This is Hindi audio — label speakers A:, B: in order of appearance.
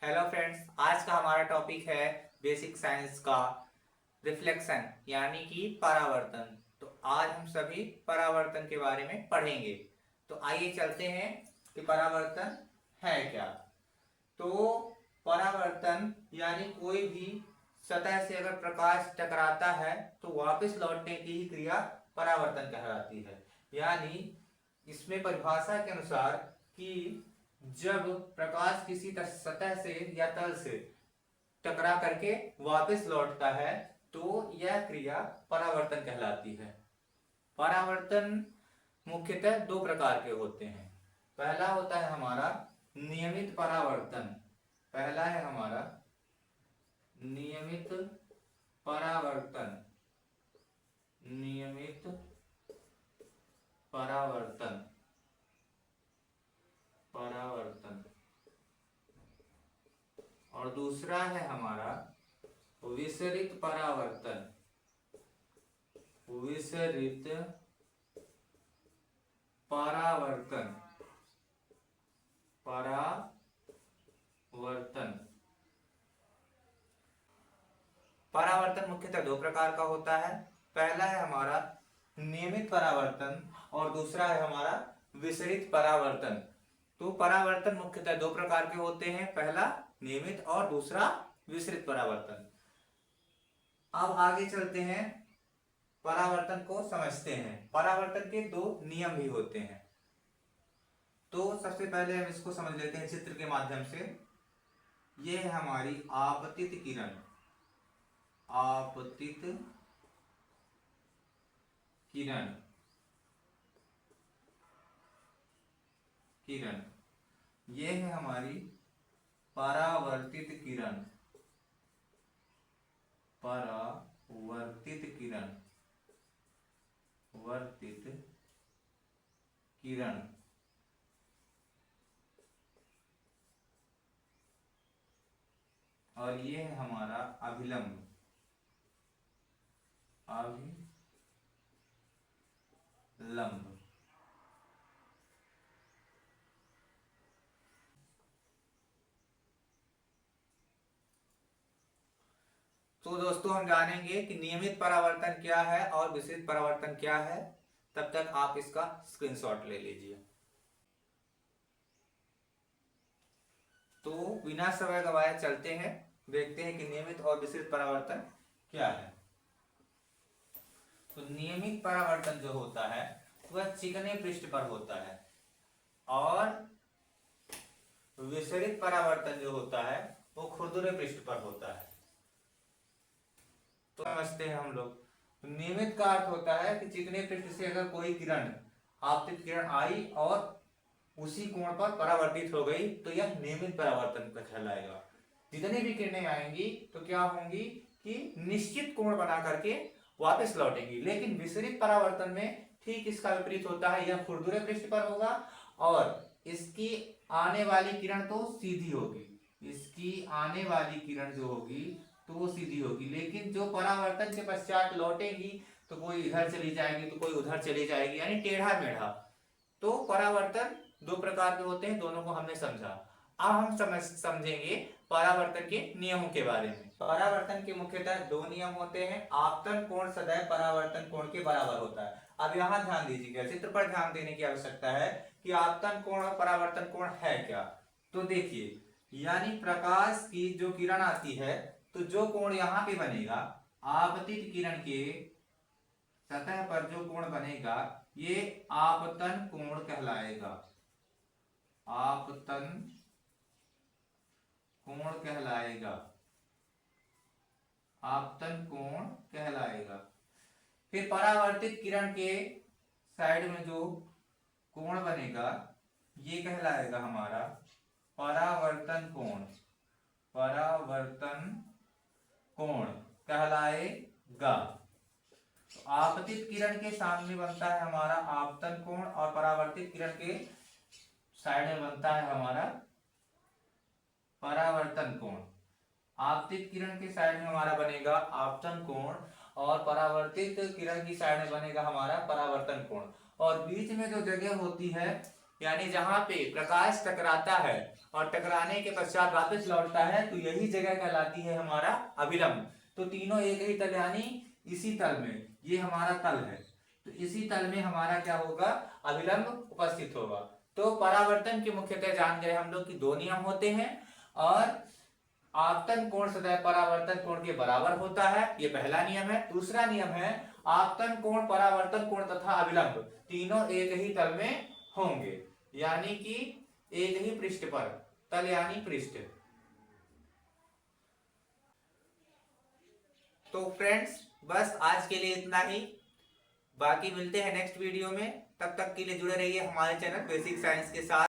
A: हेलो फ्रेंड्स, आज का हमारा टॉपिक है बेसिक साइंस का रिफ्लेक्शन यानी कि परावर्तन। तो आज हम सभी परावर्तन के बारे में पढ़ेंगे। तो आइए चलते हैं कि परावर्तन है क्या। तो परावर्तन यानी कोई भी सतह से अगर प्रकाश टकराता है तो वापस लौटने की ही क्रिया परावर्तन कहलाती है। यानी इसमें परिभाषा के अनुसार कि जब प्रकाश किसी सतह से या तल से टकरा करके वापस लौटता है तो यह क्रिया परावर्तन कहलाती है। परावर्तन मुख्यतः दो प्रकार के होते हैं। पहला होता है हमारा नियमित परावर्तन। पहला है हमारा नियमित परावर्तन। नियमित परावर्तन परावर्तन और दूसरा है हमारा विसरित परावर्तन। विसरित परावर्तन परावर्तन मुख्यतः दो प्रकार का होता है। पहला है हमारा नियमित परावर्तन और दूसरा है हमारा विसरित परावर्तन। तो परावर्तन मुख्यतः दो प्रकार के होते हैं, पहला नियमित और दूसरा विसरित परावर्तन। अब आगे चलते हैं, परावर्तन को समझते हैं। परावर्तन के दो नियम भी होते हैं। तो सबसे पहले हम इसको समझ लेते हैं चित्र के माध्यम से। ये है हमारी आपतित किरण। आपतित किरण किरण ये है हमारी परावर्तित किरण। परावर्तित किरण वर्तित किरण और ये है हमारा अभिलंब। अभिलंब तो दोस्तों हम जानेंगे कि नियमित परावर्तन क्या है और विसरित परावर्तन क्या है। तब तक आप इसका स्क्रीनशॉट ले लीजिए। तो बिना समय गवाए चलते हैं, देखते हैं कि नियमित और विसरित परावर्तन क्या है। तो नियमित परावर्तन जो होता है वह चिकने पृष्ठ पर होता है और विसरित परावर्तन जो होता है वो खुरदुरे पृष्ठ पर होता है। तो समझते हैं हम लोग। तो नियमित का अर्थ होता है कि चिकने पृष्ठ से अगर कोई किरण, आपतित किरण आई और उसी कोण पर परावर्तित हो गई तो यह नियमित परावर्तन कहलाएगा। जितनी भी किरणें आएंगी तो क्या होंगी कि निश्चित कोण बना करके वापस लौटेंगी। लेकिन विसरित परावर्तन में ठीक इसका विपरीत होता है, यह खुरदुरे पृष्ठ पर होगा और इसकी आने वाली किरण तो सीधी होगी। इसकी आने वाली किरण जो होगी तो वो सीधी होगी, लेकिन जो परावर्तन के पश्चात लौटेगी तो कोई इधर चली जाएगी तो कोई उधर चली जाएगी, यानी टेढ़ा मेढ़ा। तो परावर्तन दो प्रकार के होते हैं, दोनों को हमने समझा। अब हम समझेंगे परावर्तन के नियमों के बारे में। परावर्तन के मुख्यतः दो नियम होते हैं। आपतन कोण सदैव परावर्तन कोण के बराबर होता है। अब यहाँ ध्यान दीजिएगा, चित्र पर ध्यान देने की आवश्यकता है कि आपतन कोण और परावर्तन कोण है क्या। तो देखिए, यानी प्रकाश की जो किरण आती है तो जो कोण यहाँ पे बनेगा, आपतित किरण के सतह पर जो कोण बनेगा ये आपतन कोण कहलाएगा। आपतन कोण कहलाएगा। आपतन कोण कहलाएगा। फिर परावर्तित किरण के साइड में जो कोण बनेगा ये कहलाएगा हमारा परावर्तन कोण। परावर्तन कोण कहलाएगा। आपतित किरण के सामने बनता है हमारा आपतन कोण और परावर्तित किरण के साइड में बनता है हमारा परावर्तन कोण। आपतित किरण के साइड में हमारा बनेगा आपतन कोण और परावर्तित किरण की साइड में बनेगा हमारा परावर्तन कोण। और बीच में जो जगह होती है, यानी जहां पे प्रकाश टकराता है और टकराने के पश्चात वापस लौटता है तो यही जगह कहलाती है हमारा अभिलंब। तो तीनों एक ही तल यानी इसी तल में, ये हमारा तल है, तो इसी तल में हमारा क्या होगा, अभिलंब उपस्थित होगा। तो परावर्तन के मुख्यतः जान गए हम लोग कि दो नियम होते हैं, और आपतन कोण सदैव परावर्तन कोण के बराबर होता है, ये पहला नियम है। दूसरा नियम है आपतन कोण, परावर्तन कोण तथा अभिलंब तीनों एक ही तल में होंगे, यानी कि एक ही पृष्ठ पर, तल यानी पृष्ठ। तो फ्रेंड्स बस आज के लिए इतना ही, बाकी मिलते हैं नेक्स्ट वीडियो में। तब तक के लिए जुड़े रहिए हमारे चैनल बेसिक साइंस के साथ।